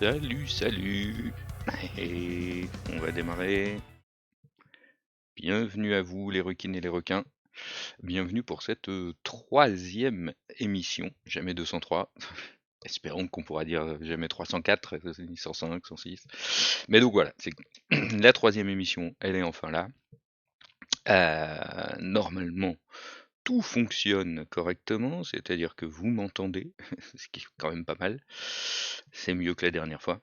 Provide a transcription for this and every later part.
Salut, salut. Et on va démarrer. Bienvenue à vous les requines et les requins. Bienvenue pour cette troisième émission, jamais 203. Espérons qu'on pourra dire jamais 304, 105, 106. Mais donc voilà, c'est la troisième émission, elle est enfin là. Normalement, tout fonctionne correctement, c'est-à-dire que vous m'entendez, ce qui est quand même pas mal. C'est mieux que la dernière fois.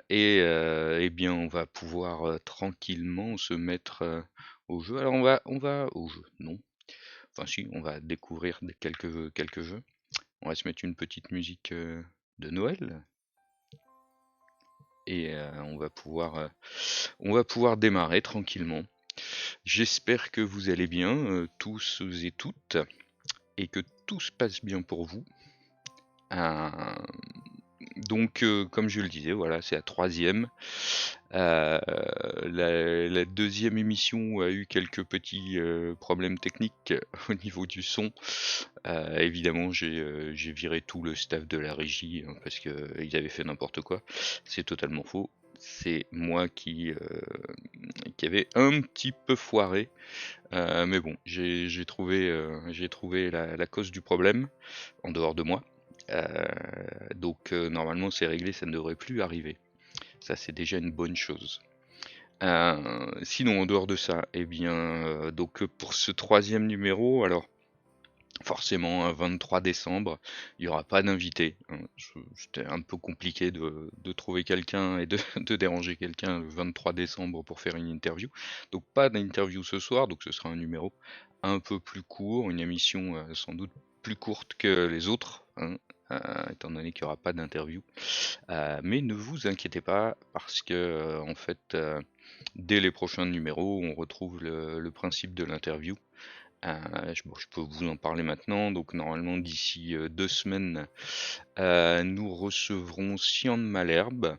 Eh bien, on va pouvoir tranquillement se mettre au jeu. Alors, on va au jeu, non. Enfin, si, on va découvrir quelques jeux. On va se mettre une petite musique de Noël et on va pouvoir démarrer tranquillement. J'espère que vous allez bien, tous et toutes, et que tout se passe bien pour vous. Donc, comme je le disais, voilà, c'est la troisième. La deuxième émission a eu quelques petits problèmes techniques au niveau du son. Évidemment, j'ai viré tout le staff de la régie parce qu'ils avaient fait n'importe quoi. C'est totalement faux. C'est moi qui avait un petit peu foiré. Mais bon, j'ai trouvé la cause du problème en dehors de moi. Donc normalement c'est réglé, ça ne devrait plus arriver. Ça c'est déjà une bonne chose. Sinon en dehors de ça, eh bien donc pour ce troisième numéro, alors forcément un 23 décembre, il n'y aura pas d'invité. C'était un peu compliqué de trouver quelqu'un et de, de déranger quelqu'un le 23 décembre pour faire une interview. Donc pas d'interview ce soir, donc ce sera un numéro un peu plus court, une émission sans doute plus courte que les autres, hein, étant donné qu'il n'y aura pas d'interview. Mais ne vous inquiétez pas, parce que en fait, dès les prochains numéros, on retrouve le principe de l'interview. Je peux vous en parler maintenant. Donc normalement d'ici 2 semaines, nous recevrons Sian Malherbe,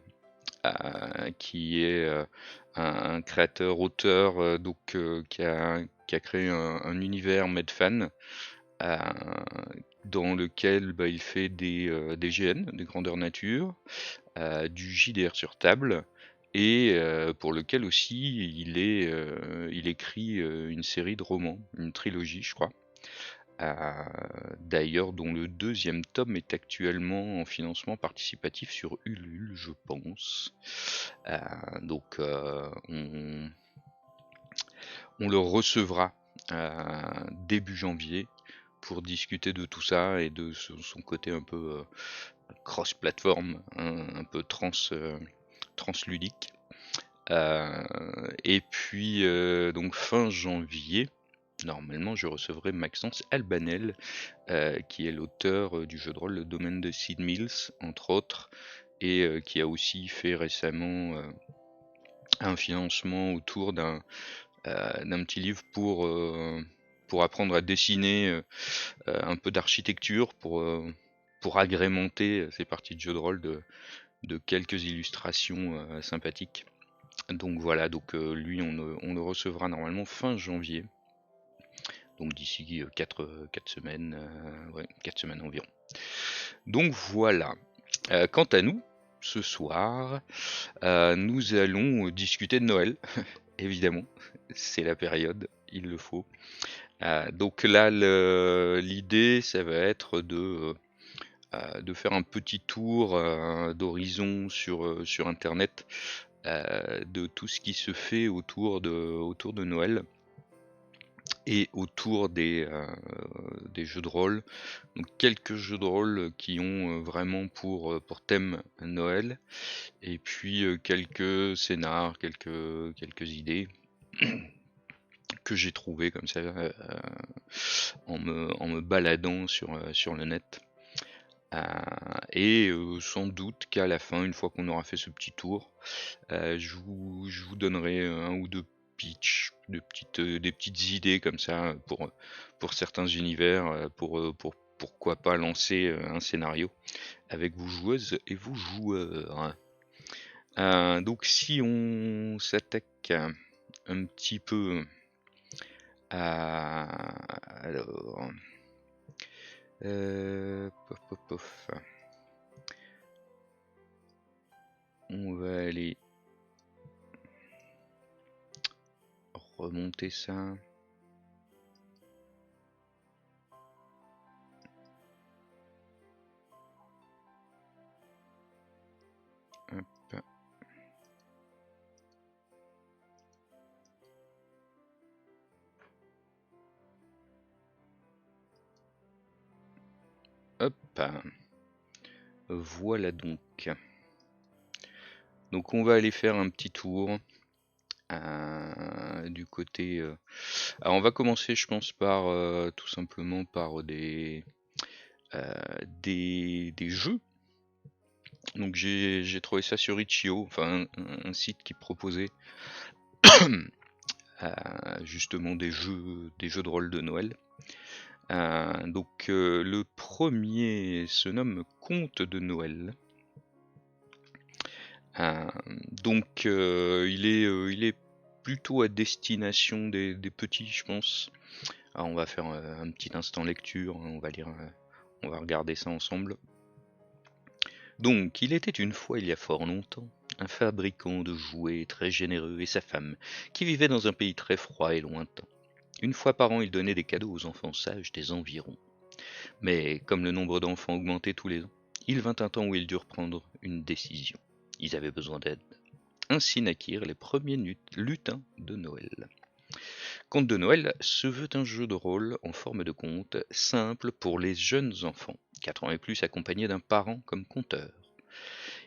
qui est un créateur, auteur, qui a créé un univers Medfan, dans lequel il fait des GN, des grandeurs nature, du JDR sur table, et pour lequel aussi il écrit une série de romans, une trilogie je crois. D'ailleurs dont le deuxième tome est actuellement en financement participatif sur Ulule je pense. Donc on le recevra début janvier pour discuter de tout ça et de son côté un peu cross-platform, un peu transludique. Et puis donc fin janvier, normalement je recevrai Maxence Albanel, qui est l'auteur du jeu de rôle Le Domaine de Sid Mills, entre autres, et qui a aussi fait récemment un financement autour d'un petit livre pour apprendre à dessiner un peu d'architecture, pour agrémenter ces parties de jeu de rôle de quelques illustrations sympathiques. Donc voilà, donc lui on le recevra normalement fin janvier. Donc d'ici 4 semaines, 4 semaines environ. Donc voilà. Quant à nous, ce soir, nous allons discuter de Noël, évidemment. C'est la période, il le faut. Donc là, l'idée, ça va être de faire un petit tour d'horizon sur Internet, de tout ce qui se fait autour de Noël et autour des jeux de rôle. Donc quelques jeux de rôle qui ont vraiment pour thème Noël, et puis quelques scénars, quelques idées que j'ai trouvées comme ça en me baladant sur le net. Et sans doute qu'à la fin, une fois qu'on aura fait ce petit tour, je vous donnerai un ou deux pitchs, des petites idées comme ça pour certains univers, pourquoi pas lancer un scénario avec vos joueuses et vos joueurs. Donc si on s'attaque un petit peu à... Alors... pof, pof, pof. on va aller remonter ça. Hop. Hop. Voilà donc. Donc on va aller faire un petit tour du côté. Alors on va commencer, je pense, par tout simplement par des jeux. Donc j'ai trouvé ça sur Itch.io, enfin un site qui proposait justement des jeux de rôle de Noël. Donc le premier se nomme Conte de Noël. Donc il est plutôt à destination des petits, je pense. Alors, on va faire un petit instant lecture, on va lire, on va regarder ça ensemble. Donc, il était une fois, il y a fort longtemps, un fabricant de jouets très généreux et sa femme, qui vivaient dans un pays très froid et lointain. Une fois par an, il donnait des cadeaux aux enfants sages des environs. Mais comme le nombre d'enfants augmentait tous les ans, il vint un temps où ils durent prendre une décision. Ils avaient besoin d'aide. Ainsi naquirent les premiers lutins de Noël. Conte de Noël se veut un jeu de rôle en forme de conte, simple pour les jeunes enfants, 4 ans et plus, accompagnés d'un parent comme conteur.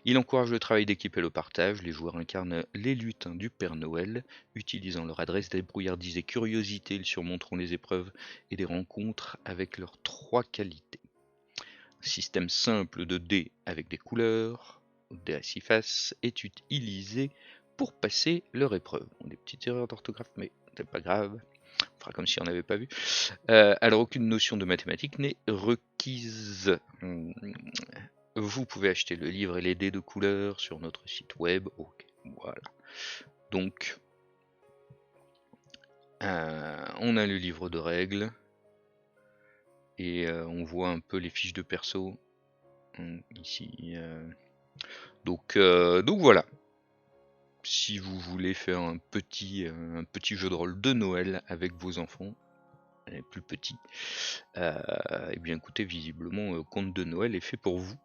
Il encourage le travail d'équipe et le partage. Les joueurs incarnent les lutins du Père Noël. Utilisant leur adresse, débrouillardise et curiosité, ils surmonteront les épreuves et des rencontres avec leurs 3 qualités. Un système simple de dés avec des couleurs, dés à 6 faces, est utilisé pour passer leur épreuve. Des petites erreurs d'orthographe, mais c'est pas grave. On fera comme si on n'avait pas vu. Alors, aucune notion de mathématiques n'est requise. Vous pouvez acheter le livre et les dés de couleurs sur notre site web. Ok, voilà. Donc, on a le livre de règles. Et on voit un peu les fiches de perso. Ici. Donc voilà. Si vous voulez faire un petit jeu de rôle de Noël avec vos enfants, les plus petits, et bien écoutez, visiblement, Conte de Noël est fait pour vous.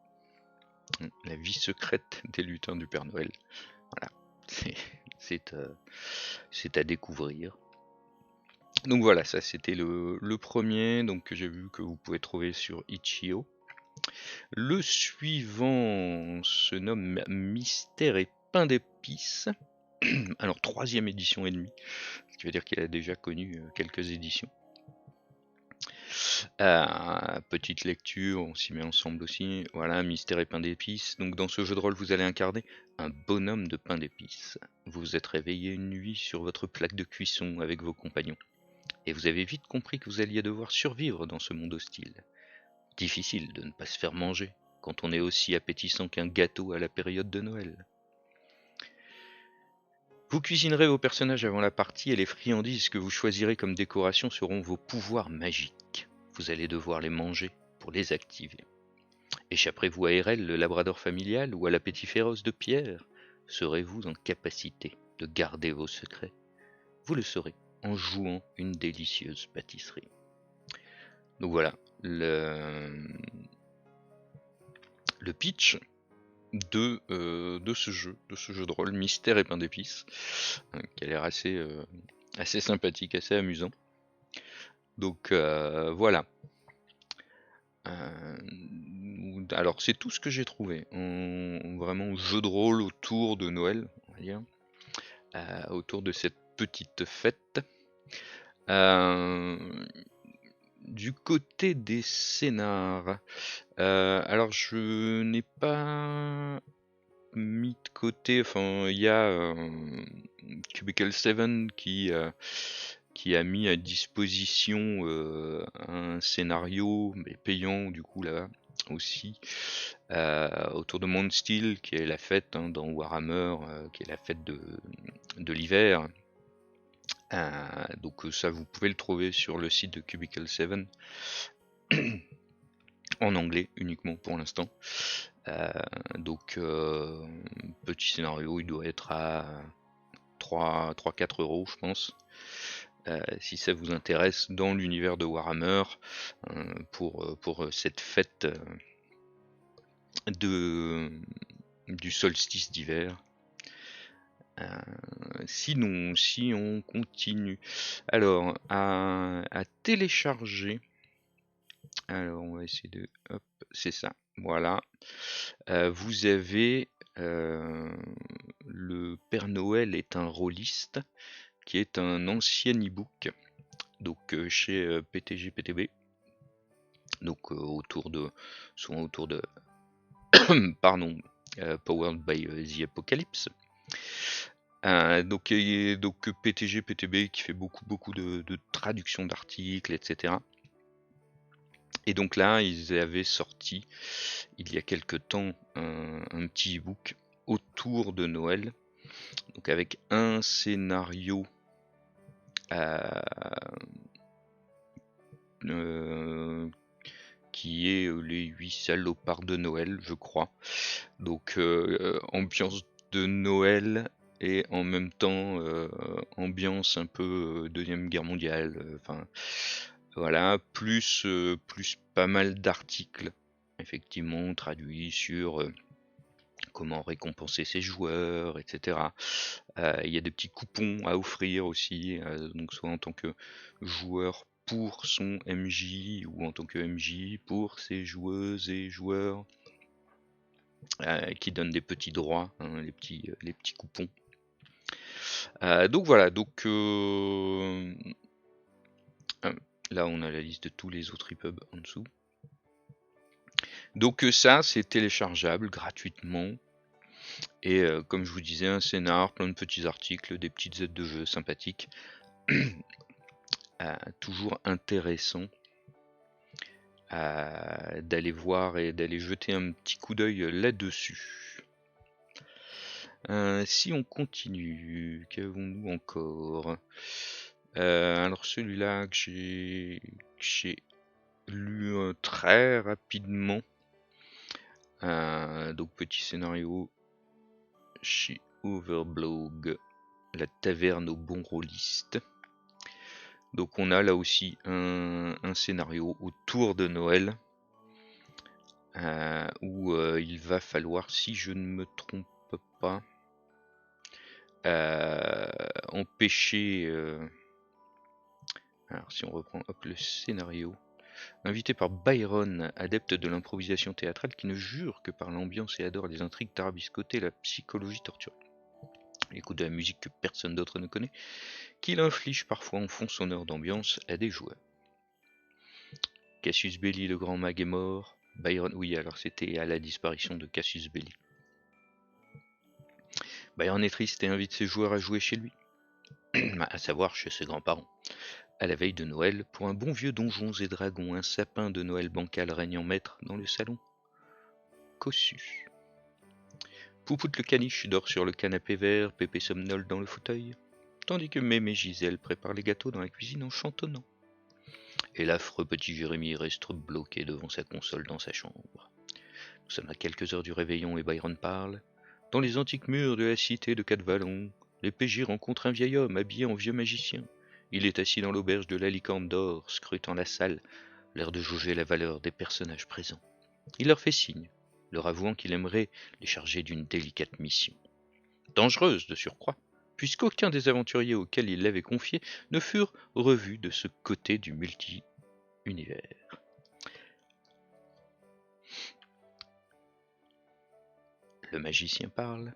La vie secrète des lutins du Père Noël. Voilà, c'est à découvrir. Donc voilà, ça c'était le premier, donc que j'ai vu que vous pouvez trouver sur Itch.io. Le suivant se nomme Mystère et pain d'épices. Alors 3e édition et demie, ce qui veut dire qu'il a déjà connu quelques éditions. Petite lecture, on s'y met ensemble aussi. Voilà, Mystère et pain d'épices. Donc dans ce jeu de rôle, vous allez incarner un bonhomme de pain d'épices. Vous vous êtes réveillé une nuit sur votre plaque de cuisson avec vos compagnons. Et vous avez vite compris que vous alliez devoir survivre dans ce monde hostile. Difficile de ne pas se faire manger quand on est aussi appétissant qu'un gâteau à la période de Noël. Vous cuisinerez vos personnages avant la partie et les friandises que vous choisirez comme décoration seront vos pouvoirs magiques. Vous allez devoir les manger pour les activer. Échapperez-vous à Erel, le labrador familial, ou à l'appétit féroce de Pierre? Serez-vous en capacité de garder vos secrets? Vous le saurez en jouant une délicieuse pâtisserie. Donc voilà, le pitch de ce jeu de rôle, Mystère et pain d'épices, qui a l'air assez sympathique, assez amusant. Donc voilà. Alors c'est tout ce que j'ai trouvé, vraiment jeu de rôle autour de Noël, on va dire, autour de cette petite fête. Du côté des scénars, alors je n'ai pas mis de côté, enfin il y a Cubicle 7 qui a mis à disposition un scénario, mais payant du coup là aussi, autour de Mondsteel, qui est la fête dans Warhammer, qui est la fête de l'hiver. Donc ça vous pouvez le trouver sur le site de Cubicle 7 en anglais uniquement pour l'instant. Donc petit scénario, il doit être à 3-4 euros, je pense. Si ça vous intéresse dans l'univers de Warhammer, pour cette fête du solstice d'hiver. Sinon, si on continue, alors à télécharger, alors on va essayer de, hop, c'est ça, voilà. Vous avez le Père Noël est un rôliste, qui est un ancien e-book, donc chez PTG PTB, donc souvent autour de pardon, Powered by the Apocalypse. Donc PTG PTB qui fait beaucoup de traductions d'articles, etc. Et donc là, ils avaient sorti il y a quelque temps un petit e-book autour de Noël, donc avec un scénario qui est les 8 salopards de Noël, je crois. Donc ambiance de Noël et en même temps ambiance un peu Deuxième Guerre mondiale. Enfin voilà, plus pas mal d'articles effectivement traduits sur comment récompenser ses joueurs, etc. Il y a des petits coupons à offrir aussi, donc soit en tant que joueur pour son MJ ou en tant que MJ pour ses joueuses et joueurs, qui donnent des petits droits, hein, les petits coupons. Donc voilà, donc là on a la liste de tous les autres EPUB en dessous. Donc ça c'est téléchargeable gratuitement. Et comme je vous disais, un scénar, plein de petits articles, des petites aides de jeu sympathiques. Toujours intéressant d'aller voir et d'aller jeter un petit coup d'œil là-dessus. Si on continue, qu'avons-nous encore? Alors celui-là que j'ai lu très rapidement. Donc petit scénario chez Overblog, la taverne aux bons rôlistes. Donc on a là aussi un scénario autour de Noël, où il va falloir, si je ne me trompe pas, empêcher... alors si on reprend le scénario, invité par Byron, adepte de l'improvisation théâtrale qui ne jure que par l'ambiance et adore les intrigues tarabiscotées et la psychologie torturée. Il écoute de la musique que personne d'autre ne connaît, qu'il inflige parfois en fond sonore d'ambiance à des joueurs. Cassius Belli, le grand mag, est mort. Byron, oui, alors c'était à la disparition de Cassius Belli. Byron est triste et invite ses joueurs à jouer chez lui, à savoir chez ses grands-parents. À la veille de Noël, pour un bon vieux Donjons et Dragons, un sapin de Noël bancal règne en maître dans le salon. Cossus. Poupoute le caniche dort sur le canapé vert, Pépé somnole dans le fauteuil, tandis que Mémé Gisèle prépare les gâteaux dans la cuisine en chantonnant. Et l'affreux petit Jérémie reste bloqué devant sa console dans sa chambre. Nous sommes à quelques heures du réveillon et Byron parle. Dans les antiques murs de la cité de Quatre-Vallons, les PJ rencontrent un vieil homme habillé en vieux magicien. Il est assis dans l'auberge de la Licorne d'Or, scrutant la salle, l'air de jauger la valeur des personnages présents. Il leur fait signe, leur avouant qu'il aimerait les charger d'une délicate mission. Dangereuse de surcroît, puisqu'aucun des aventuriers auxquels il l'avait confié ne furent revus de ce côté du multi-univers. Le magicien parle.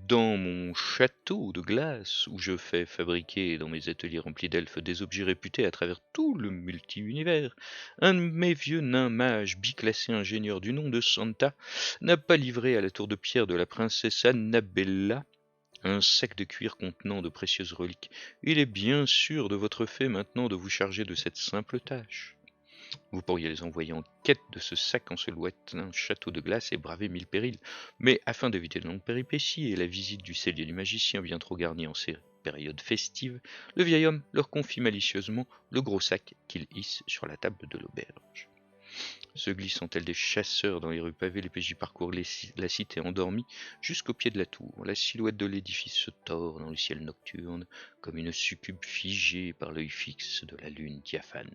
Dans mon château de glace, où je fais fabriquer dans mes ateliers remplis d'elfes des objets réputés à travers tout le multi-univers, un de mes vieux nains mages biclassé ingénieur du nom de Santa n'a pas livré à la tour de pierre de la princesse Annabella un sac de cuir contenant de précieuses reliques. Il est bien sûr de votre fait maintenant de vous charger de cette simple tâche. Vous pourriez les envoyer en quête de ce sac en silhouette d'un château de glace et braver 1000 périls. Mais afin d'éviter de longues péripéties et la visite du cellier du magicien bien trop garnie en ces périodes festives, le vieil homme leur confie malicieusement le gros sac qu'il hisse sur la table de l'auberge. Se glissant tels des chasseurs dans les rues pavées, les PJ parcourent la cité endormie jusqu'au pied de la tour. La silhouette de l'édifice se tord dans le ciel nocturne, comme une succube figée par l'œil fixe de la lune diaphane.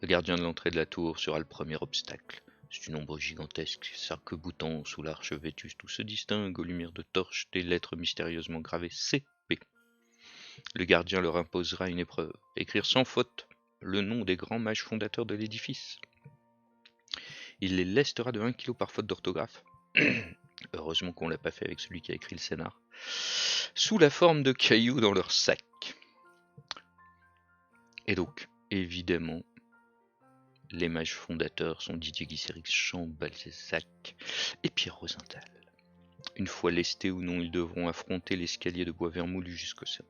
Le gardien de l'entrée de la tour sera le premier obstacle. C'est une ombre gigantesque, s'arc-boutant sous l'arche vétuste où se distinguent aux lumières de torches des lettres mystérieusement gravées CP. Le gardien leur imposera une épreuve, écrire sans faute le nom des grands mages fondateurs de l'édifice. Il les lestera de 1 kg par faute d'orthographe. Heureusement qu'on l'a pas fait avec celui qui a écrit le scénar. Sous la forme de cailloux dans leur sac. Et donc, évidemment, les mages fondateurs sont Didier Guisserix, Jean Balzac et Pierre Rosenthal. Une fois lestés ou non, ils devront affronter l'escalier de bois vermoulu jusqu'au sommet.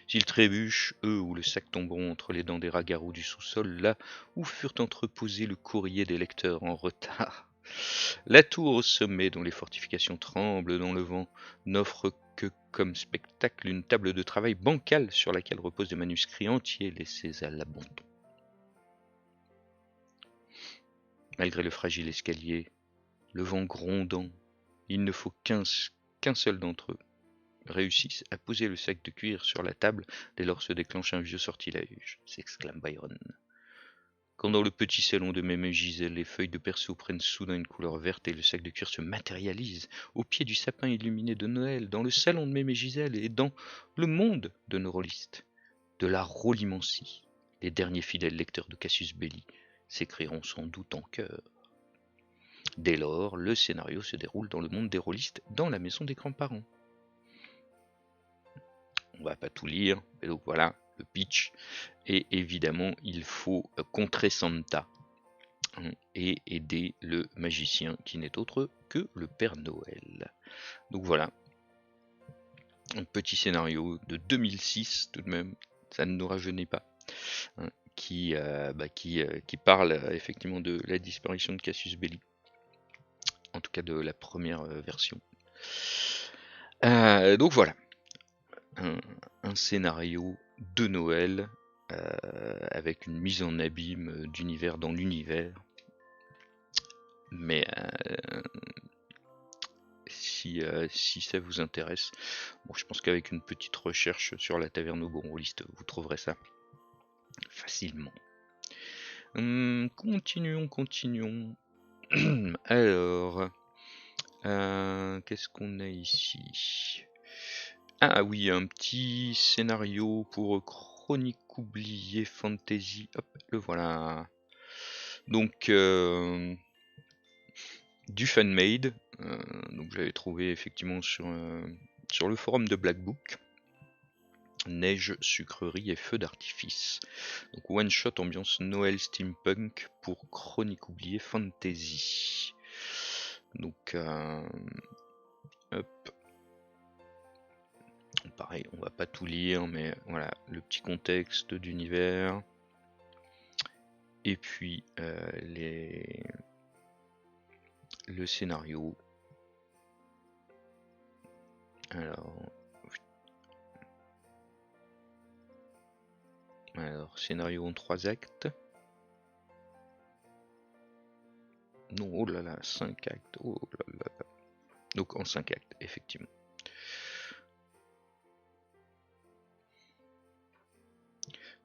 S'ils trébuchent, eux ou le sac tomberont entre les dents des rats-garous du sous-sol, là où furent entreposés le courrier des lecteurs en retard. La tour au sommet, dont les fortifications tremblent dans le vent, n'offre que comme spectacle une table de travail bancale sur laquelle reposent des manuscrits entiers laissés à l'abandon. Malgré le fragile escalier, le vent grondant, il ne faut qu'un seul d'entre eux réussisse à poser le sac de cuir sur la table dès lors se déclenche un vieux sortilège, s'exclame Byron. Quand dans le petit salon de Mémé Gisèle, les feuilles de perso prennent soudain une couleur verte et le sac de cuir se matérialise au pied du sapin illuminé de Noël, dans le salon de Mémé Gisèle et dans le monde de nos rôlistes, de la rôlimancie, les derniers fidèles lecteurs de Cassius Belli s'écrieront sans doute en chœur. Dès lors, le scénario se déroule dans le monde des rôlistes, dans la maison des grands-parents. On va pas tout lire, mais donc voilà le pitch. Et évidemment, il faut contrer Santa et aider le magicien qui n'est autre que le Père Noël. Donc voilà, un petit scénario de 2006 tout de même, ça ne nous rajeunit pas, hein, qui parle effectivement de la disparition de Cassius Belli, en tout cas de la première version. Donc voilà, un scénario de Noël avec une mise en abîme d'univers dans l'univers. Mais si ça vous intéresse, bon, je pense qu'avec une petite recherche sur la taverne au bon rôliste, vous trouverez ça facilement. Continuons. Alors, qu'est-ce qu'on a ici? Ah oui, un petit scénario pour Chronique oubliée Fantasy. Hop, le voilà. Donc, du fan-made. Donc, je l'avais trouvé effectivement sur le forum de Black Book. Neige, sucrerie et feu d'artifice. Donc, one shot ambiance Noël steampunk pour Chronique oubliée Fantasy. Donc, hop. Pareil, on va pas tout lire, mais voilà le petit contexte d'univers. Et puis le scénario. Alors scénario en 3 actes. Non, oh là là, 5 actes. Oh là là. Donc en 5 actes, effectivement.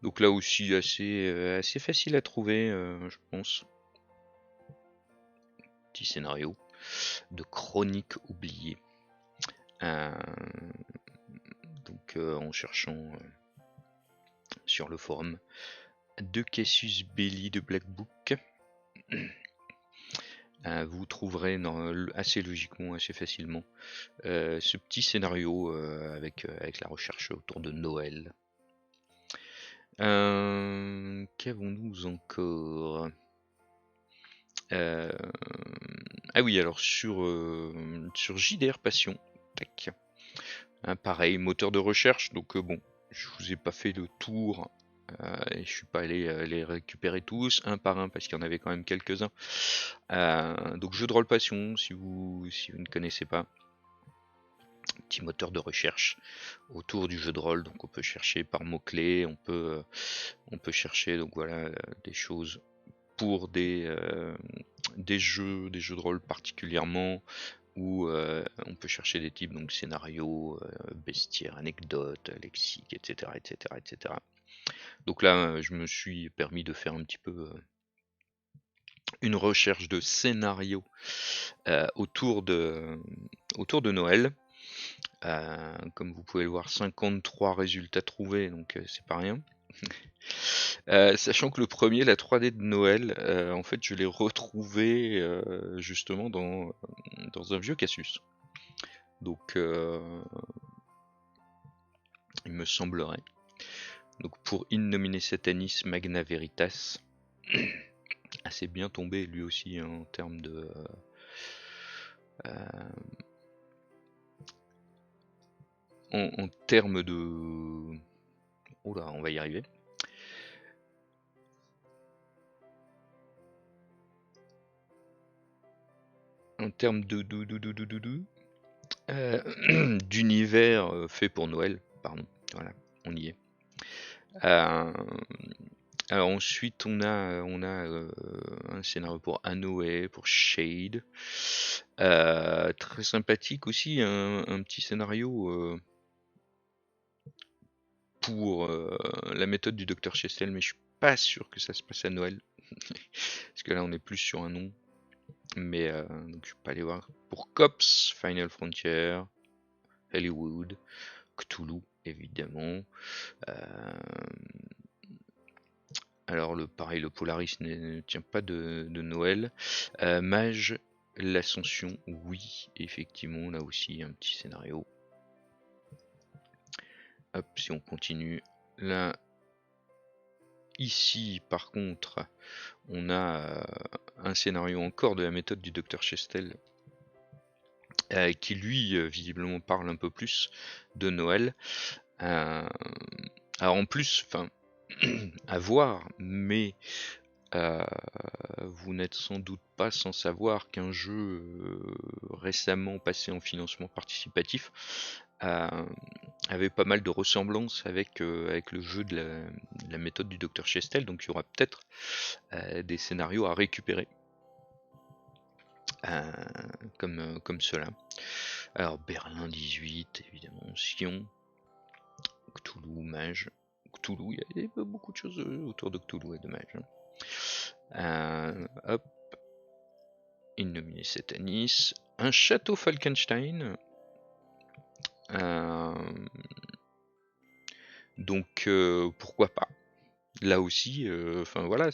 Donc là aussi assez facile à trouver, je pense. Petit scénario de Chronique oubliée. Donc en cherchant sur le forum de Cassius Belli de Black Book, vous trouverez assez logiquement, assez facilement ce petit scénario avec la recherche autour de Noël. Qu'avons-nous encore? Ah oui, alors sur JDR Passion, tac. Pareil, moteur de recherche, donc bon, je vous ai pas fait le tour et je suis pas allé les récupérer tous un par un parce qu'il y en avait quand même quelques-uns. Donc jeu de rôle Passion, si vous ne connaissez pas, petit moteur de recherche autour du jeu de rôle. Donc on peut chercher par mots-clés, on peut chercher donc voilà des choses pour des jeux de rôle particulièrement où on peut chercher des types, donc scénario, bestiaire, anecdote, lexique, etc., etc., etc. Donc là, je me suis permis de faire un petit peu une recherche de scénario autour de Noël. Comme vous pouvez le voir, 53 résultats trouvés, donc c'est pas rien. Sachant que le premier, la 3D de Noël, en fait, je l'ai retrouvé justement dans un vieux Casus. Donc, il me semblerait. Donc, pour In Nomine Satanis Magna Veritas, assez bien tombé lui aussi en termes de. En termes de. Oula, on va y arriver. En termes d'univers fait pour Noël, pardon, voilà, on y est. Alors ensuite on a un scénario pour Anoé, pour Shade, très sympathique aussi, un petit scénario pour la méthode du Dr Chestel, mais je suis pas sûr que ça se passe à Noël, parce que là on est plus sur un nom. Mais donc je vais pas aller voir. Pour Cops, Final Frontier, Hollywood, Cthulhu évidemment. Alors pareil, le Polaris ne tient pas de Noël. Mage, l'Ascension, oui, effectivement, là aussi un petit scénario. Hop, si on continue, là, ici par contre, on a un scénario encore de la méthode du Dr Chestel, qui lui visiblement parle un peu plus de Noël. Alors en plus, enfin, à voir, mais vous n'êtes sans doute pas sans savoir qu'un jeu récemment passé en financement participatif avait pas mal de ressemblances avec le jeu de la méthode du Dr Chestel, donc il y aura peut-être des scénarios à récupérer comme cela. Alors Berlin 18, évidemment, Sion, Cthulhu, Mage. Cthulhu, il y a beaucoup de choses autour de Cthulhu et de Mage. Hop. In Nomine Satanis. Un château Falkenstein. Donc pourquoi pas. Là aussi, enfin voilà,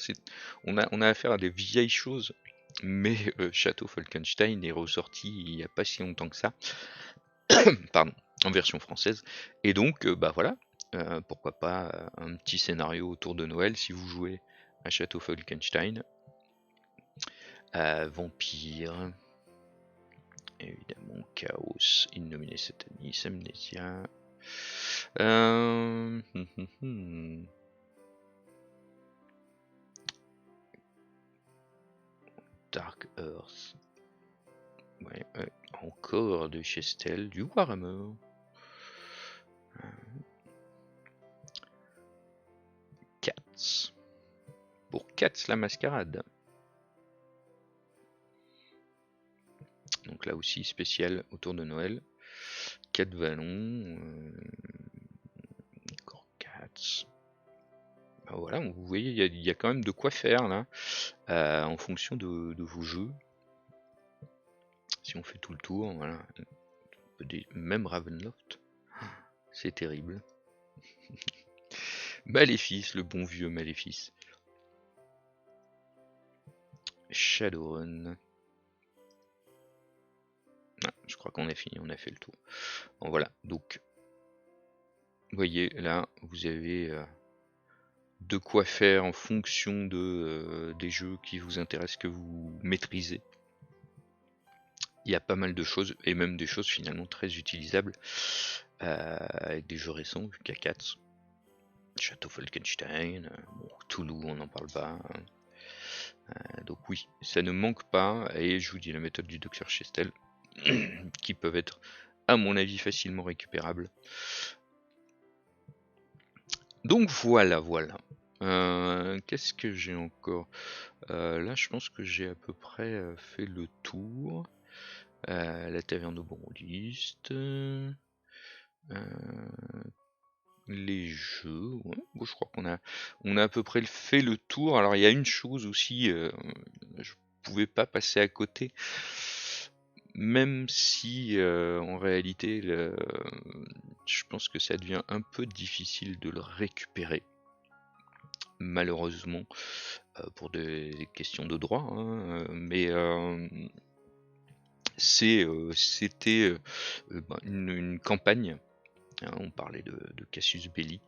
on a affaire à des vieilles choses, mais Château Falkenstein est ressorti il n'y a pas si longtemps que ça, pardon, en version française, et donc bah voilà, pourquoi pas un petit scénario autour de Noël si vous jouez à Château Falkenstein. Vampire, évidemment, Chaos, In Nomine Satanis, Amnesia. Dark Earth. Ouais, encore de Chestel, du Warhammer. Cats. Pour Cats la mascarade. Donc là aussi spécial autour de Noël. 4 vallons. Encore Cats. Ben voilà, vous voyez, il y a quand même de quoi faire là, en fonction de vos jeux. Si on fait tout le tour, voilà. Même Ravenloft, c'est terrible. Maléfice, le bon vieux Maléfice. Shadowrun. Ah, je crois qu'on a fini, on a fait le tour. Bon, voilà, donc vous voyez là, vous avez de quoi faire en fonction des jeux qui vous intéressent, que vous maîtrisez. Il y a pas mal de choses, et même des choses finalement très utilisables avec des jeux récents, K4, Château Falkenstein, bon, Cthulhu, on n'en parle pas. Donc oui, ça ne manque pas, et je vous dis la méthode du Dr Chestel, qui peuvent être, à mon avis, facilement récupérables. Donc voilà. Qu'est-ce que j'ai encore? Là, je pense que j'ai à peu près fait le tour. La taverne au Brandiste. Les jeux, ouais. Bon, je crois qu'on a à peu près fait le tour. Alors il y a une chose aussi, je pouvais pas passer à côté, même si en réalité je pense que ça devient un peu difficile de le récupérer, malheureusement, pour des questions de droit, hein, mais c'était une campagne, hein, on parlait de Cassius Belli.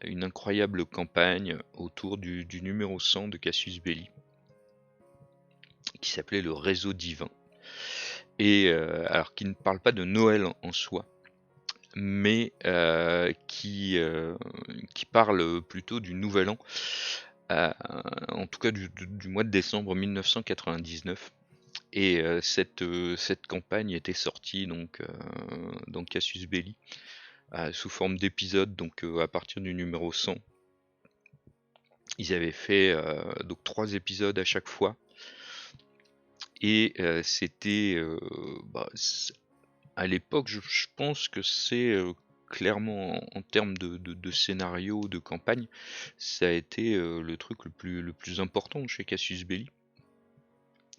Une incroyable campagne autour du numéro 100 de Cassius Belli, qui s'appelait le Réseau Divin, et alors qui ne parle pas de Noël en soi, mais qui parle plutôt du Nouvel An, en tout cas du mois de décembre 1999. Et cette campagne était sortie donc dans Cassius Belli sous forme d'épisodes, donc à partir du numéro 100. Ils avaient fait donc 3 épisodes à chaque fois, et c'était à l'époque, je pense que c'est clairement en termes de scénario, de campagne, ça a été le truc le plus important chez Cassius Belli,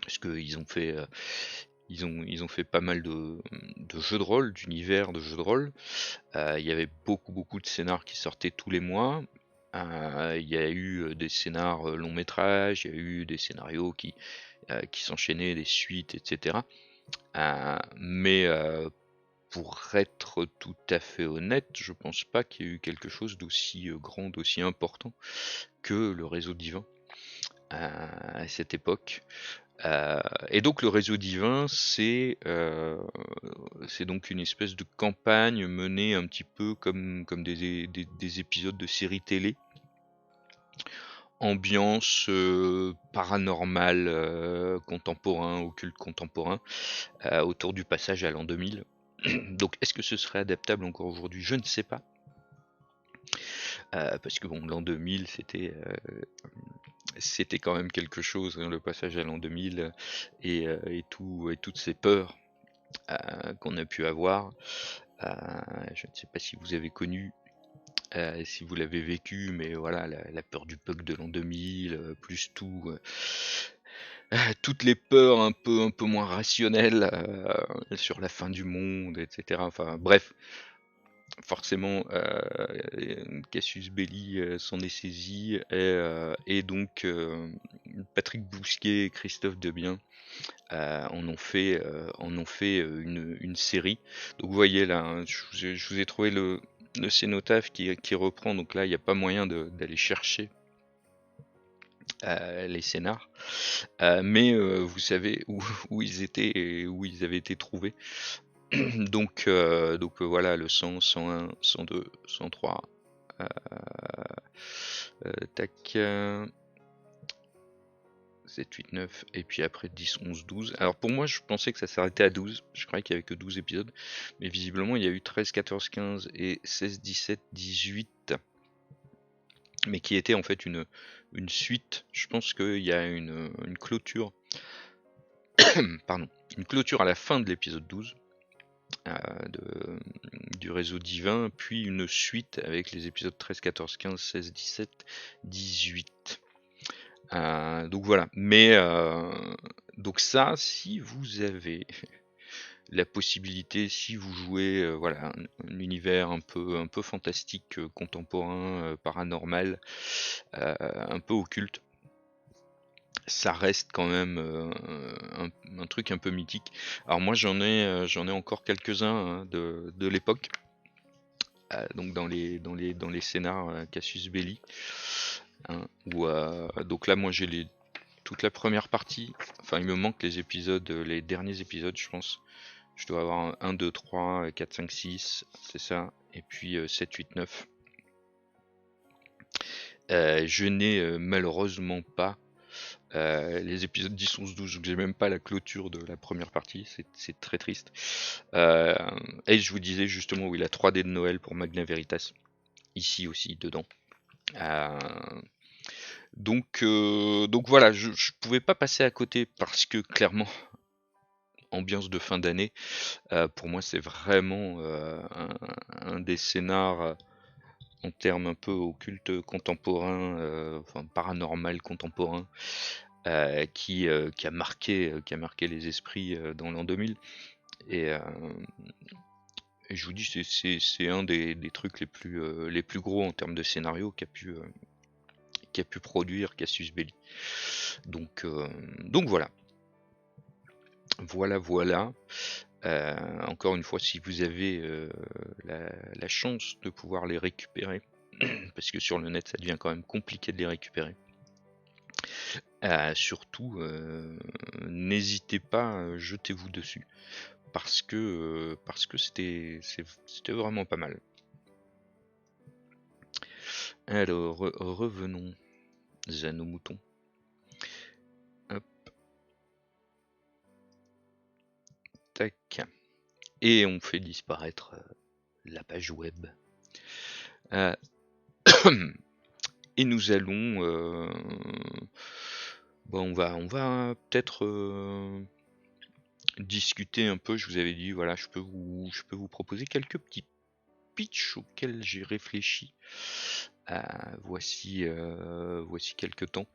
parce qu'ils ont fait ils ont fait pas mal de jeux de rôle, d'univers de jeux de rôle. Il y avait beaucoup de scénars qui sortaient tous les mois. Il y a eu des scénars long métrage, il y a eu des scénarios qui s'enchaînaient, des suites, etc. Mais pour être tout à fait honnête, je pense pas qu'il y ait eu quelque chose d'aussi grand, d'aussi important que le Réseau Divin à cette époque. Et donc le Réseau Divin, c'est donc une espèce de campagne menée un petit peu comme des épisodes de séries télé, ambiance paranormale, contemporain, occulte contemporain, autour du passage à l'an 2000. Donc est-ce que ce serait adaptable encore aujourd'hui? Je ne sais pas. Parce que bon, l'an 2000, c'était quand même quelque chose, hein, le passage à l'an 2000, et toutes ces peurs qu'on a pu avoir. Je ne sais pas si vous avez connu, si vous l'avez vécu, mais voilà, la peur du bug de l'an 2000, plus toutes les peurs un peu moins rationnelles sur la fin du monde, etc. Enfin bref, forcément, Cassius Belli s'en est saisi, et donc Patrick Bousquet et Christophe Debien en ont fait une série. Donc vous voyez là, hein, je vous ai trouvé le cénotaphe qui reprend, donc là il n'y a pas moyen d'aller chercher les scénars, mais vous savez où ils étaient et où ils avaient été trouvés. Donc voilà, le 100, 101, 102, 103, tac, 7, 8, 9, et puis après 10, 11, 12. Alors pour moi, je pensais que ça s'arrêtait à 12, je croyais qu'il y avait que 12 épisodes, mais visiblement il y a eu 13, 14, 15 et 16, 17, 18, mais qui était en fait une suite. Je pense qu'il y a une clôture, pardon, une clôture à la fin de l'épisode 12 du Réseau Divin, puis une suite avec les épisodes 13, 14, 15, 16, 17, 18. Donc voilà, mais donc ça, si vous avez la possibilité, si vous jouez voilà, un univers un peu fantastique, contemporain, paranormal, un peu occulte, ça reste quand même un truc un peu mythique. Alors moi j'en ai encore quelques-uns, hein, de l'époque, donc dans les scénars Cassius Belli, hein, donc là moi j'ai toute la première partie. Enfin il me manque les épisodes, les derniers épisodes, je pense. Je dois avoir 1, 2, 3, 4, 5, 6, c'est ça, et puis 7, 8, 9. Je n'ai malheureusement pas les épisodes 10, 11, 12, donc j'ai même pas la clôture de la première partie, c'est très triste. Et je vous disais justement, oui, la 3D de Noël pour Magna Veritas, ici aussi, dedans. Euh, donc voilà, je pouvais pas passer à côté parce que clairement, ambiance de fin d'année, pour moi c'est vraiment un des scénars en termes un peu occulte contemporain, enfin paranormal contemporain, qui a marqué les esprits dans l'an 2000. Et, et je vous dis, c'est un des trucs les plus gros en termes de scénario qu'a pu produire Cassius Belli. Donc voilà. Voilà. Encore une fois, si vous avez la chance de pouvoir les récupérer, parce que sur le net ça devient quand même compliqué de les récupérer, surtout n'hésitez pas, jetez-vous dessus, parce que c'était vraiment pas mal. Alors revenons à nos moutons. Hop. Tac. Et on fait disparaître la page web. Et nous allons bon, on va peut-être discuter un peu. Je vous avais dit, voilà, je peux vous proposer quelques petits pitchs auxquels j'ai réfléchi. Voici quelques temps.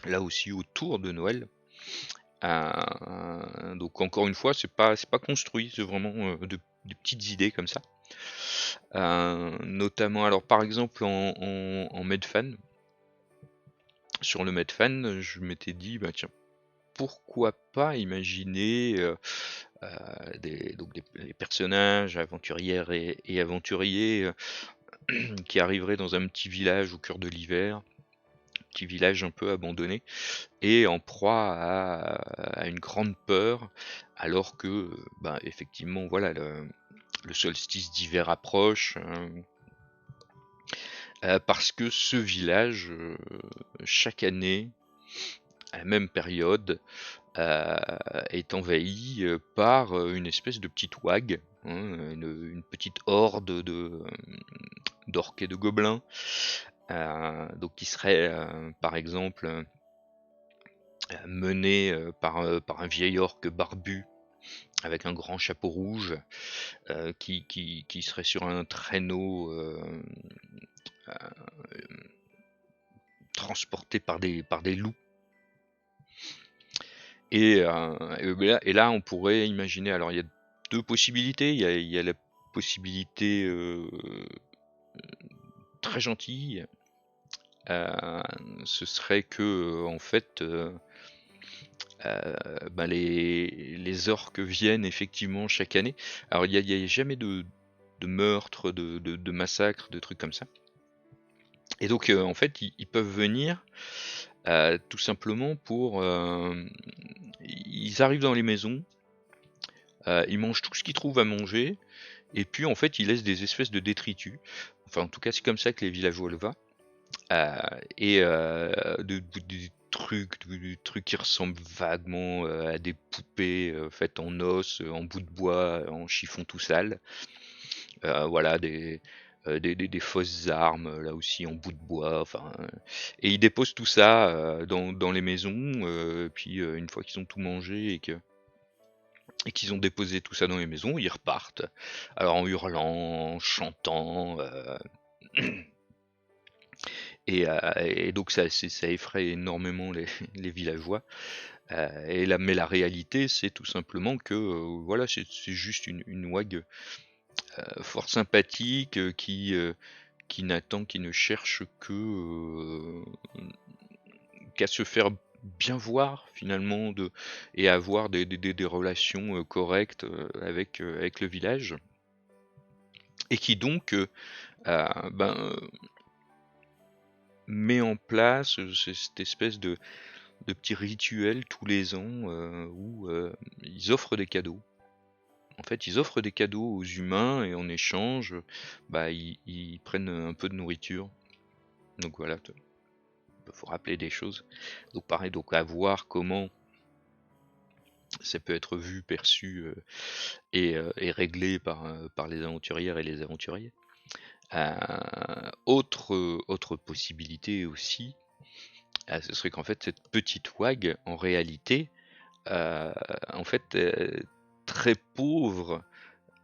Là aussi autour de Noël. Donc encore une fois, c'est pas construit, c'est vraiment des petites idées comme ça. Notamment, alors par exemple en Medfan. Sur le Medfan, je m'étais dit, bah tiens, pourquoi pas imaginer les personnages aventurières et aventuriers qui arriveraient dans un petit village au cœur de l'hiver, petit village un peu abandonné, et en proie à une grande peur, alors que, bah, effectivement, voilà, le solstice d'hiver approche, parce que ce village, chaque année, à la même période, est envahi par une espèce de petite wag, hein, une petite horde d'orques et de gobelins, donc qui serait par exemple mené par un vieil orc barbu avec un grand chapeau rouge, qui serait sur un traîneau transporté par des loups. Et là, on pourrait imaginer, alors il y a deux possibilités. Il y a la possibilité très gentille, ce serait que en fait ben les orques viennent effectivement chaque année. Alors il y a jamais de meurtre, de massacre, de trucs comme ça. Et donc en fait ils peuvent venir tout simplement pour ils arrivent dans les maisons, ils mangent tout ce qu'ils trouvent à manger, et puis en fait ils laissent des espèces de détritus. Enfin en tout cas c'est comme ça que les villageois le voient. Et des trucs qui ressemblent vaguement à des poupées faites en os, en bout de bois, en chiffon tout sale. Voilà, des fausses armes, là aussi en bout de bois. Enfin, et ils déposent tout ça dans les maisons. Puis une fois qu'ils ont tout mangé et qu'ils ont déposé tout ça dans les maisons, ils repartent. Alors en hurlant, en chantant. Et donc ça effraie énormément les villageois. Mais la réalité, c'est tout simplement que voilà, c'est juste une wag fort sympathique qui ne cherche qu'à se faire bien voir finalement et à avoir des relations correctes avec le village, et qui donc met en place cette espèce de petits rituels tous les ans où ils offrent des cadeaux. En fait, ils offrent des cadeaux aux humains et en échange, bah, ils prennent un peu de nourriture. Donc voilà, il faut rappeler des choses. Donc pareil, donc à voir comment ça peut être vu, perçu et réglé par les aventurières et les aventuriers. Autre possibilité aussi, ce serait qu'en fait cette petite wag, en réalité, en fait, très pauvre,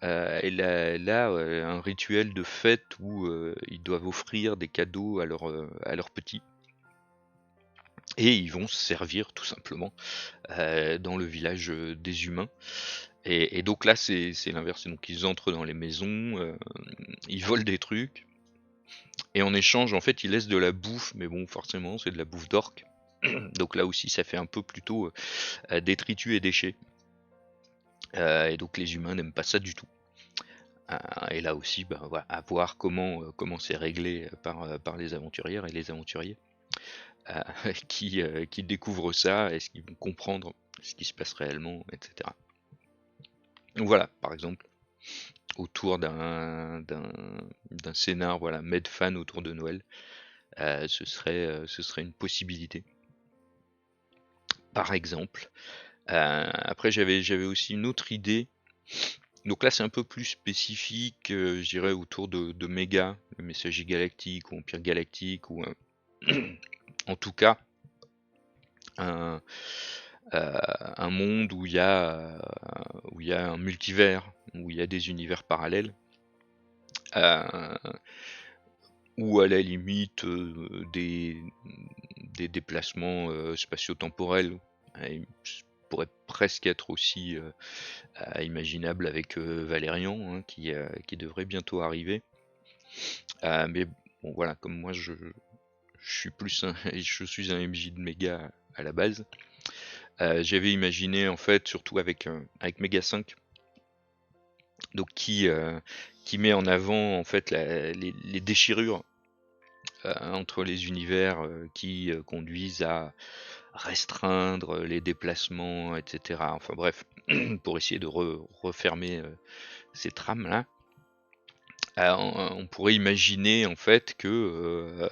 elle a un rituel de fête où ils doivent offrir des cadeaux à leurs petits. Et ils vont se servir tout simplement dans le village des humains. Et donc là, c'est l'inverse. Donc ils entrent dans les maisons, ils volent des trucs, et en échange, en fait, ils laissent de la bouffe, mais bon, forcément, c'est de la bouffe d'orques. Donc là aussi, ça fait un peu plutôt détritus et déchets. Et donc les humains n'aiment pas ça du tout. Et là aussi, bah, voilà, à voir comment c'est réglé par les aventurières et les aventuriers qui découvrent ça, est-ce qu'ils vont comprendre ce qui se passe réellement, etc. Donc voilà, par exemple, autour d'un scénar, voilà, Medfan autour de Noël, ce serait une possibilité, par exemple. Après, j'avais aussi une autre idée. Donc là, c'est un peu plus spécifique, je dirais, autour de Méga, le messager galactique ou Empire galactique, ou en tout cas un, un monde où il y a un multivers, où il y a des univers parallèles, ou à la limite des déplacements spatio-temporels. Ça pourrait presque être aussi imaginable avec Valérian, hein, qui devrait bientôt arriver. Mais bon, voilà, comme moi je suis plus je suis un MJ de Méga à la base. J'avais imaginé en fait, surtout avec Méga 5, donc qui met en avant en fait les déchirures entre les univers qui conduisent à restreindre les déplacements, etc. Enfin bref, pour essayer de refermer ces trames là. On pourrait imaginer en fait que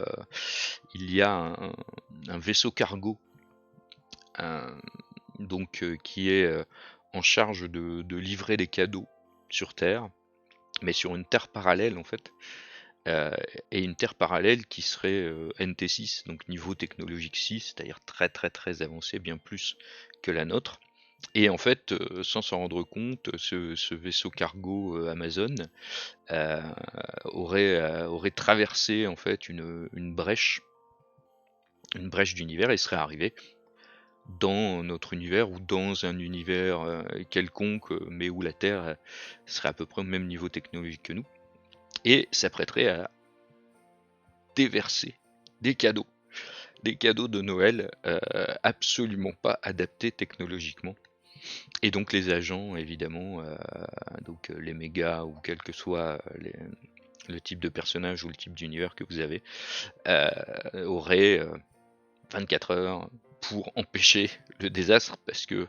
il y a un vaisseau cargo, donc qui est en charge de livrer des cadeaux sur Terre, mais sur une Terre parallèle en fait, et une Terre parallèle qui serait NT6, donc niveau technologique 6, c'est-à-dire très très très avancé, bien plus que la nôtre. Et en fait, sans s'en rendre compte, ce vaisseau cargo Amazon aurait traversé en fait une brèche d'univers, et serait arrivé dans notre univers ou dans un univers quelconque, mais où la Terre serait à peu près au même niveau technologique que nous, et s'apprêterait à déverser des cadeaux de Noël absolument pas adaptés technologiquement. Et donc les agents, évidemment, donc les mégas, ou quel que soit le type de personnage ou le type d'univers que vous avez, auraient 24 heures pour empêcher le désastre, parce que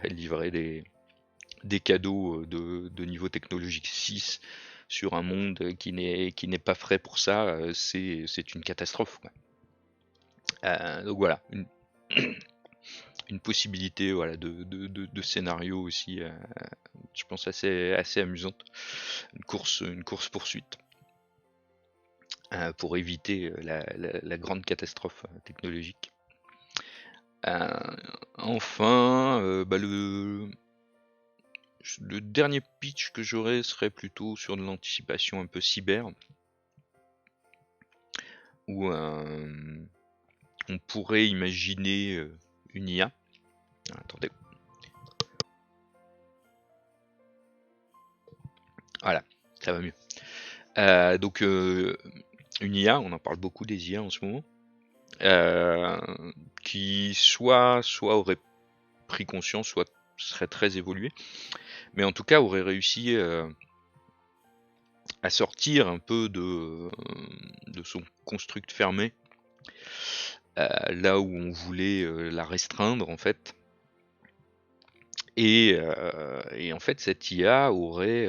livrer des cadeaux de niveau technologique 6 sur un monde qui n'est pas frais pour ça, c'est une catastrophe, quoi. Donc voilà, une possibilité, voilà, de scénario aussi, je pense assez amusante, une course poursuite pour éviter la grande catastrophe technologique. Enfin, bah, le dernier pitch que j'aurais serait plutôt sur de l'anticipation un peu cyber, où on pourrait imaginer une IA. Attendez. Voilà, ça va mieux. Donc une IA, on en parle beaucoup des IA en ce moment, qui soit aurait pris conscience, soit serait très évolué, mais en tout cas aurait réussi à sortir un peu de son construct fermé, là où on voulait la restreindre en fait. Et en fait, cette IA aurait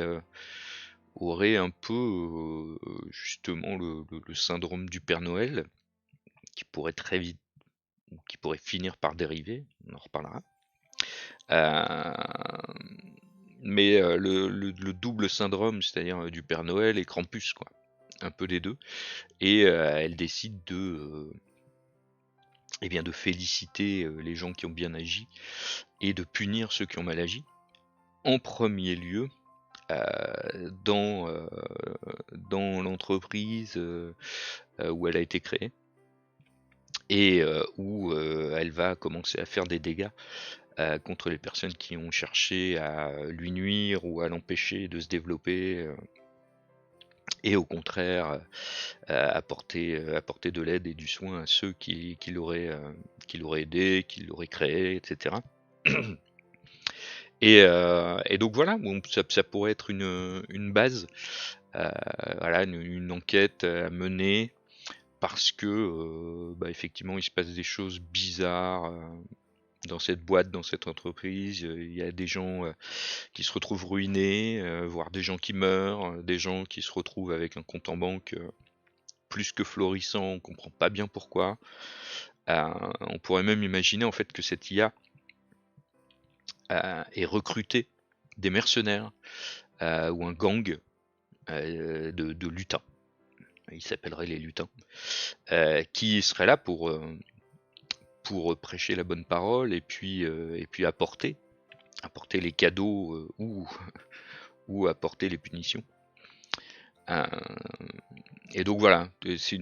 un peu justement le syndrome du Père Noël, qui pourrait très vite, qui pourrait finir par dériver, on en reparlera. Mais le double syndrome, c'est-à-dire du Père Noël et Krampus, quoi. un peu des deux, et elle décide de féliciter les gens qui ont bien agi et de punir ceux qui ont mal agi. En premier lieu, dans l'entreprise où elle a été créée, et où elle va commencer à faire des dégâts contre les personnes qui ont cherché à lui nuire ou à l'empêcher de se développer, et au contraire apporter de l'aide et du soin à ceux qui l'auraient aidé, qui l'auraient créé, etc. Et donc voilà, bon, ça pourrait être une base, voilà, une enquête à mener, parce que effectivement il se passe des choses bizarres dans cette boîte, dans cette entreprise. Il y a des gens qui se retrouvent ruinés, voire des gens qui meurent, des gens qui se retrouvent avec un compte en banque plus que florissant, on comprend pas bien pourquoi. On pourrait même imaginer en fait que cette IA ait recruté des mercenaires ou un gang de lutins. Ils s'appelleraient les lutins, qui seraient là pour prêcher la bonne parole et puis apporter les cadeaux ou apporter les punitions. Et donc voilà, c'est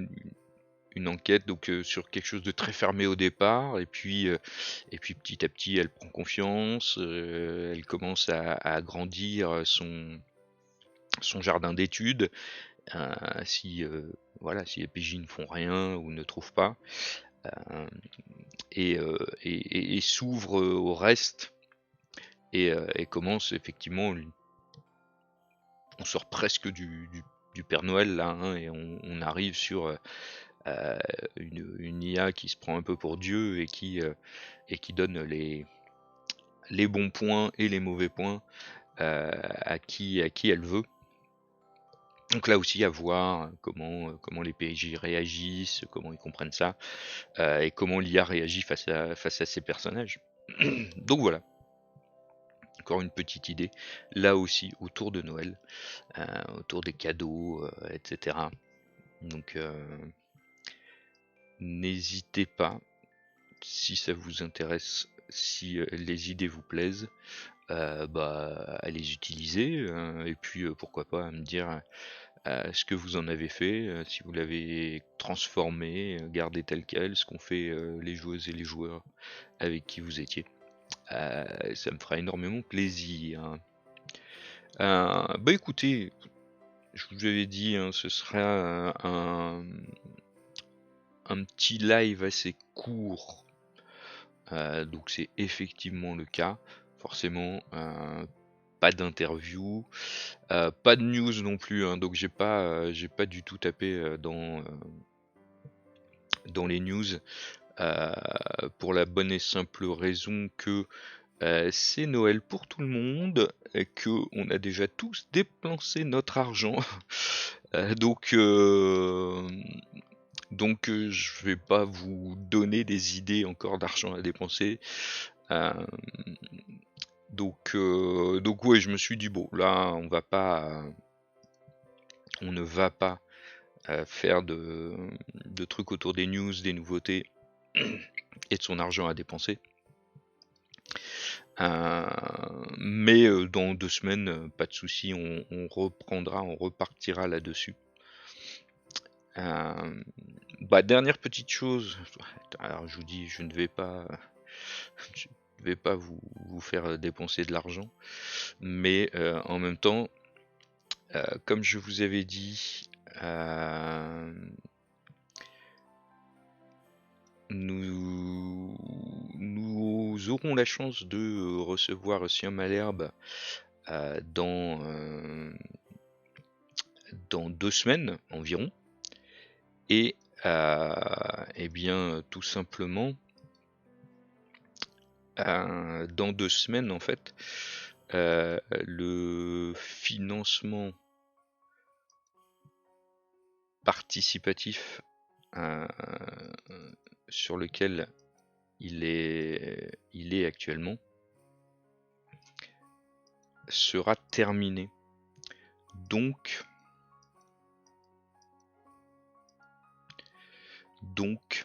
une enquête donc sur quelque chose de très fermé au départ, et puis petit à petit elle prend confiance, elle commence à agrandir son jardin d'études, si si les PJ ne font rien ou ne trouvent pas, et s'ouvre au reste, et commence effectivement, on sort presque du Père Noël là, hein, et on arrive sur une IA qui se prend un peu pour Dieu et qui donne les bons points et les mauvais points à qui elle veut. Donc là aussi à voir comment les PJ réagissent, comment ils comprennent ça, et comment l'IA réagit face à ces personnages. Donc voilà, encore une petite idée, là aussi autour de Noël, autour des cadeaux, etc. Donc n'hésitez pas, si ça vous intéresse, si les idées vous plaisent, à les utiliser, et puis pourquoi pas à me dire ce que vous en avez fait, si vous l'avez transformé, gardé tel quel, ce qu'ont fait les joueuses et les joueurs avec qui vous étiez. Ça me fera énormément plaisir. Écoutez, je vous avais dit, hein, ce sera un petit live assez court, donc c'est effectivement le cas. Forcément, pas d'interview, pas de news non plus, hein, donc j'ai pas du tout tapé dans les news, pour la bonne et simple raison que c'est Noël pour tout le monde, et que on a déjà tous dépensé notre argent. Donc je vais pas vous donner des idées encore d'argent à dépenser. Euh, donc ouais, je me suis dit bon, là on ne va pas faire de trucs autour des news, des nouveautés et de son argent à dépenser. Mais dans 2 semaines, pas de souci, on repartira là-dessus. Dernière petite chose, alors je vous dis, je ne vais pas vous faire dépenser de l'argent, mais en même temps, comme je vous avais dit, nous aurons la chance de recevoir Sien Malherbe dans 2 semaines environ, et bien tout simplement, dans 2 semaines en fait, le financement participatif sur lequel il est actuellement sera terminé. Donc Donc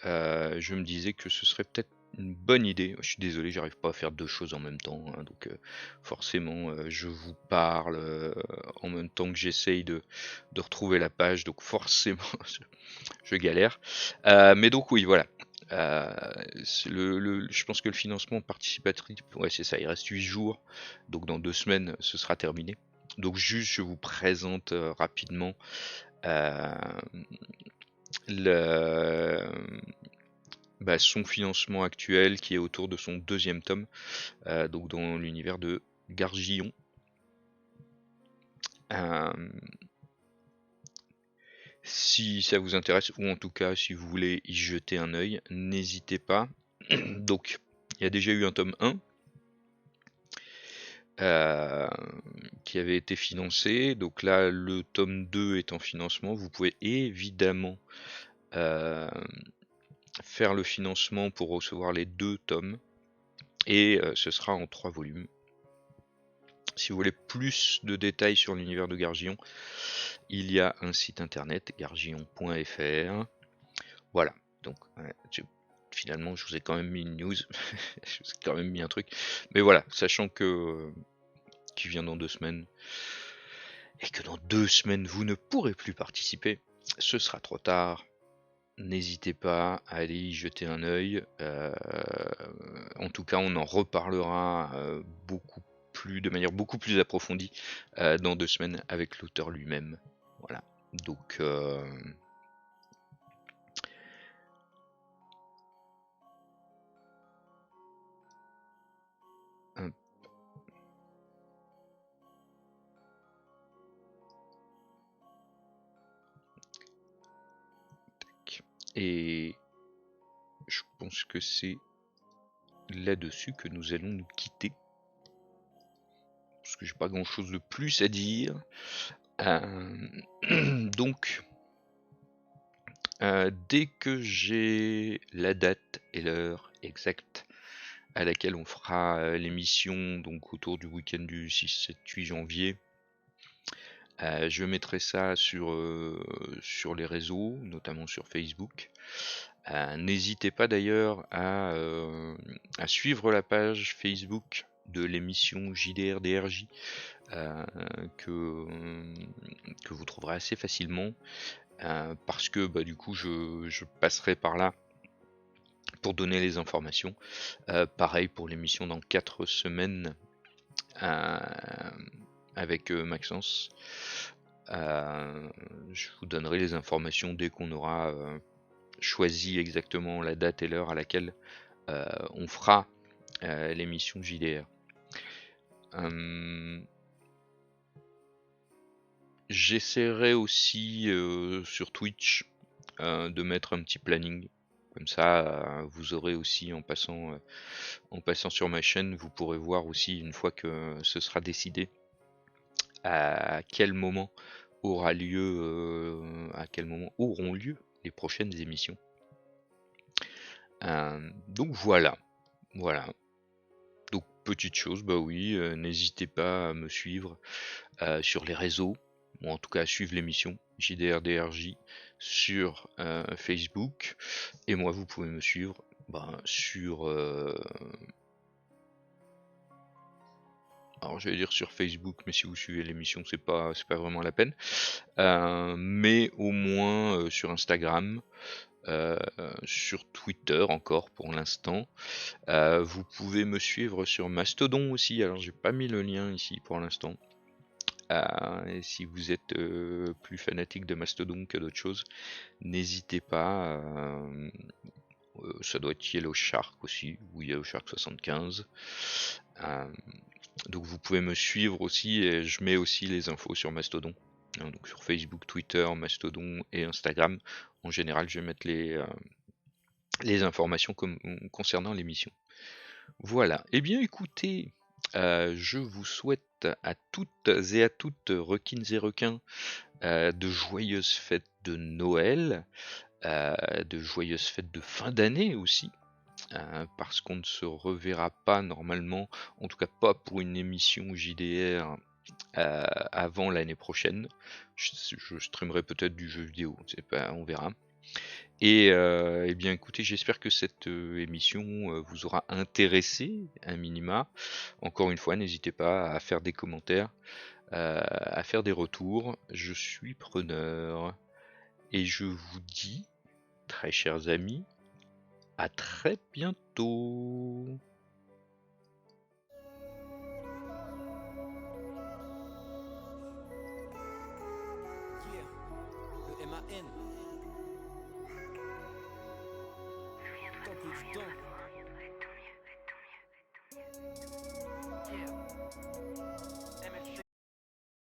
je me disais que ce serait peut-être une bonne idée. Je suis désolé, j'arrive pas à faire 2 choses en même temps, hein, donc forcément, je vous parle, en même temps que j'essaye de retrouver la page, donc forcément je galère. Mais donc oui, voilà. Je pense que le financement participatif, ouais, c'est ça, il reste 8 jours, donc dans 2 semaines, ce sera terminé. Donc juste, je vous présente rapidement le, son financement actuel qui est autour de son 2e tome, donc dans l'univers de Gargillon. Si ça vous intéresse, ou en tout cas si vous voulez y jeter un œil, n'hésitez pas. Donc, il y a déjà eu un tome 1 qui avait été financé. Donc là, le tome 2 est en financement. Vous pouvez évidemment faire le financement pour recevoir les 2 tomes. Et ce sera en 3 volumes. Si vous voulez plus de détails sur l'univers de Gargillon, il y a un site internet, gargillon.fr. Voilà, donc finalement je vous ai quand même mis une news, je vous ai quand même mis un truc. Mais voilà, sachant que qui vient dans 2 semaines, et que dans 2 semaines vous ne pourrez plus participer, ce sera trop tard. N'hésitez pas à aller y jeter un œil. En tout cas, on en reparlera de manière beaucoup plus approfondie dans 2 semaines avec l'auteur lui-même. Voilà. Donc et je pense que c'est là-dessus que nous allons nous quitter. Parce que j'ai pas grand chose de plus à dire. Donc, dès que j'ai la date et l'heure exacte à laquelle on fera l'émission, donc autour du week-end du 6, 7, 8 janvier, je mettrai ça sur les réseaux, notamment sur Facebook. N'hésitez pas d'ailleurs à suivre la page Facebook de l'émission JDR-DRJ que vous trouverez assez facilement parce que du coup je passerai par là pour donner les informations. Pareil pour l'émission dans 4 semaines avec Maxence. Je vous donnerai les informations dès qu'on aura choisi exactement la date et l'heure à laquelle on fera l'émission JDR. J'essaierai aussi sur Twitch de mettre un petit planning. Comme ça, vous aurez aussi en passant sur ma chaîne, vous pourrez voir aussi une fois que ce sera décidé à quel moment auront lieu les prochaines émissions. Donc voilà. Donc petite chose, oui, n'hésitez pas à me suivre sur les réseaux, ou en tout cas à suivre l'émission JDR-DRJ sur Facebook. Et moi, vous pouvez me suivre sur... alors j'allais dire sur Facebook, mais si vous suivez l'émission, c'est pas vraiment la peine. Mais au moins sur Instagram, sur Twitter encore pour l'instant. Vous pouvez me suivre sur Mastodon aussi, alors j'ai pas mis le lien ici pour l'instant. Et si vous êtes plus fanatique de Mastodon que d'autres choses, n'hésitez pas. Ça doit être Yellow Shark aussi, ou Yellow Shark 75. Donc vous pouvez me suivre aussi, et je mets aussi les infos sur Mastodon. Donc sur Facebook, Twitter, Mastodon et Instagram. En général, je vais mettre les informations concernant l'émission. Voilà. Eh bien écoutez, je vous souhaite à toutes et à toutes, requines et requins, de joyeuses fêtes de Noël, de joyeuses fêtes de fin d'année aussi, parce qu'on ne se reverra pas normalement, en tout cas pas pour une émission JDR avant l'année prochaine. Je streamerai peut-être du jeu vidéo, on verra. Et bien écoutez, j'espère que cette, émission, vous aura intéressé à minima. Encore une fois, n'hésitez pas à faire des commentaires, à faire des retours, je suis preneur. Et je vous dis, très chers amis, à très bientôt. Yeah, le MAN. Temps pour du temps.